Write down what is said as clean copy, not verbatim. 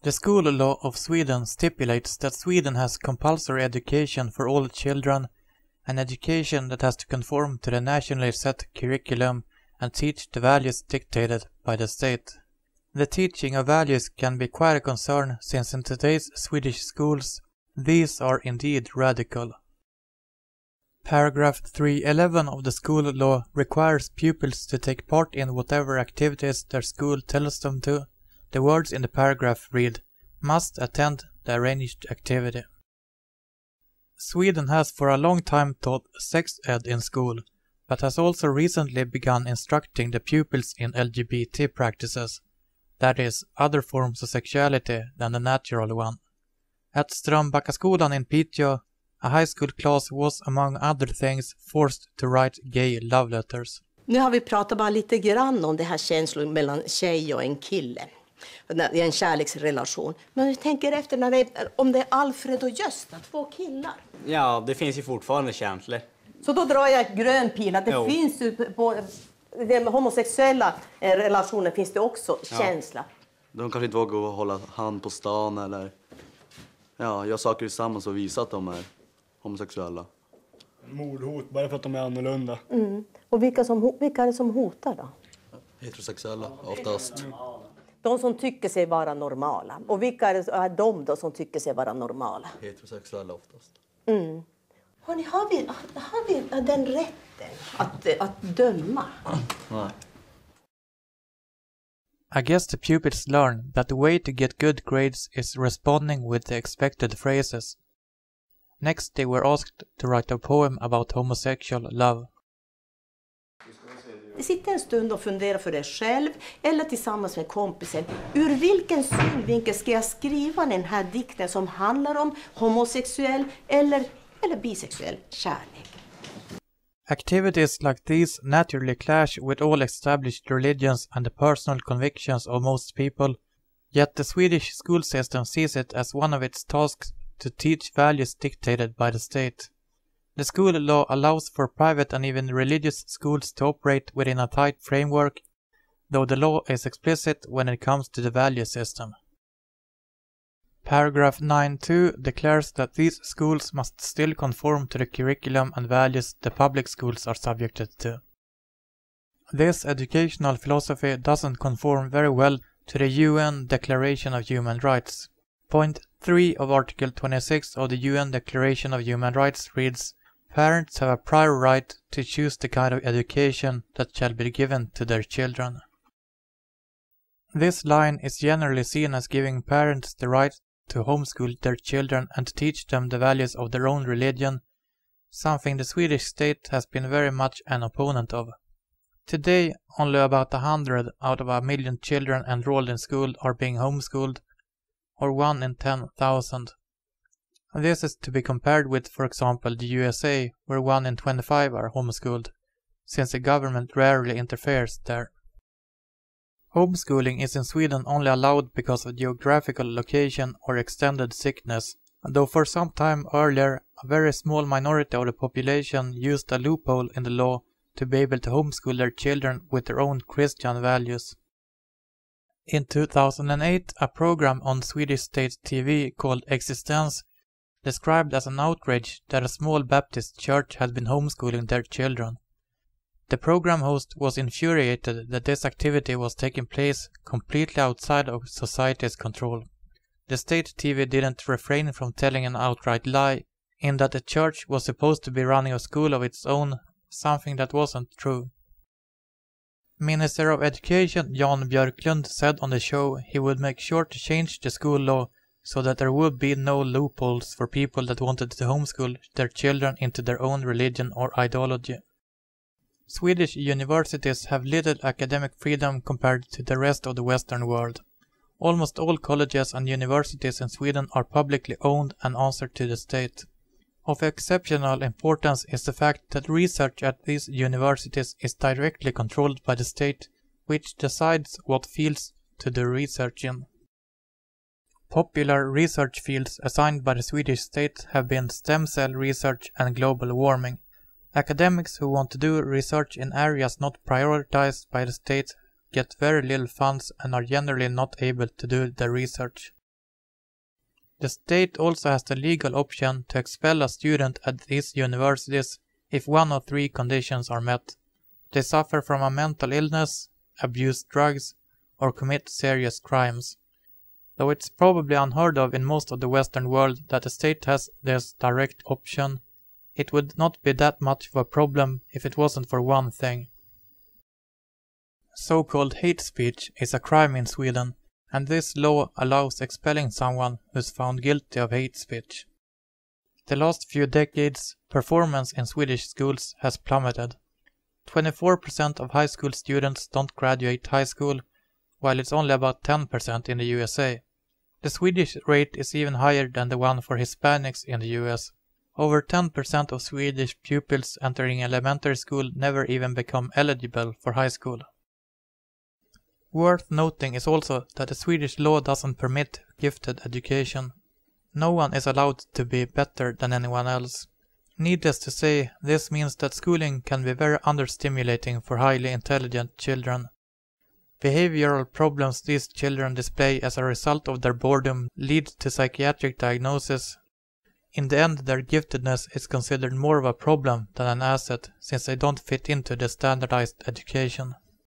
The school law of Sweden stipulates that Sweden has compulsory education for all children, an education that has to conform to the nationally set curriculum and teach the values dictated by the state. The teaching of values can be quite a concern, since in today's Swedish schools, these are indeed radical. Paragraph 311 of the school law requires pupils to take part in whatever activities their school tells them to. The words in the paragraph read, "must attend the arranged activity." Sweden has for a long time taught sex ed in school, but has also recently begun instructing the pupils in LGBT practices, that is, other forms of sexuality than the natural one. At Strömbackaskolan in Piteå, a high school class was among other things forced to write gay love letters. Nu har vi pratat bara lite grann om det här känslor mellan tjej och en kille. I en kärleksrelation. Men vi tänker efter om det är Alfred och Gösta, två killar. Ja, det finns ju fortfarande känslor. Så då drar jag ett grön pil att det finns ju på den homosexuella relationen finns det också känsla. De kanske inte vågar hålla hand på stan eller göra saker tillsammans och visa att de är homosexuella. Mordhot bara för att de är annorlunda. Och vilka är det som hotar då? Heterosexuella oftast. De som tycker sig vara normala. Och vilka är de då som tycker sig vara normala? Heterosexuella oftast. Hörrni, har vi den rätten att döma? Nej. I guess the pupils learn that the way to get good grades is responding with the expected phrases. Next they were asked to write a poem about homosexual love. Sitta en stund och fundera för dig själv eller tillsammans med kompisen. Ur vilken synvinkel ska jag skriva den här dikten som handlar om homosexuell eller bisexuell kärlek? Activities like these naturally clash with all established religions and the personal convictions of most people, yet the Swedish school system sees it as one of its tasks to teach values dictated by the state. The school law allows for private and even religious schools to operate within a tight framework, though the law is explicit when it comes to the value system. Paragraph 9.2 declares that these schools must still conform to the curriculum and values the public schools are subjected to. This educational philosophy doesn't conform very well to the UN Declaration of Human Rights. Point 3 of Article 26 of the UN Declaration of Human Rights reads, "Parents have a prior right to choose the kind of education that shall be given to their children." This line is generally seen as giving parents the right to homeschool their children and teach them the values of their own religion, something the Swedish state has been very much an opponent of. Today, only about 100 out of 1 million children enrolled in school are being homeschooled, or 1 in 10,000. This is to be compared with, for example, the USA, where 1 in 25 are homeschooled, since the government rarely interferes there. Homeschooling is in Sweden only allowed because of geographical location or extended sickness, though for some time earlier a very small minority of the population used a loophole in the law to be able to homeschool their children with their own Christian values. In 2008, a program on Swedish state TV called Existence described as an outrage that a small Baptist church had been homeschooling their children. The program host was infuriated that this activity was taking place completely outside of society's control. The state TV didn't refrain from telling an outright lie, in that the church was supposed to be running a school of its own, something that wasn't true. Minister of Education Jan Björklund said on the show he would make sure to change the school law so that there would be no loopholes for people that wanted to homeschool their children into their own religion or ideology. Swedish universities have little academic freedom compared to the rest of the Western world. Almost all colleges and universities in Sweden are publicly owned and answer to the state. Of exceptional importance is the fact that research at these universities is directly controlled by the state, which decides what fields to do research in. Popular research fields assigned by the Swedish state have been stem cell research and global warming. Academics who want to do research in areas not prioritized by the state get very little funds and are generally not able to do the research. The state also has the legal option to expel a student at these universities if one of 3 conditions are met. They suffer from a mental illness, abuse drugs, or commit serious crimes. Though it's probably unheard of in most of the Western world that the state has this direct option, it would not be that much of a problem if it wasn't for one thing. So-called hate speech is a crime in Sweden, and this law allows expelling someone who is found guilty of hate speech. The last few decades, performance in Swedish schools has plummeted. 24% of high school students don't graduate high school, while it's only about 10% in the USA. The Swedish rate is even higher than the one for Hispanics in the US. Over 10% of Swedish pupils entering elementary school never even become eligible for high school. Worth noting is also that the Swedish law doesn't permit gifted education. No one is allowed to be better than anyone else. Needless to say, this means that schooling can be very understimulating for highly intelligent children. Behavioral problems these children display as a result of their boredom lead to psychiatric diagnosis. In the end, their giftedness is considered more of a problem than an asset, since they don't fit into the standardized education.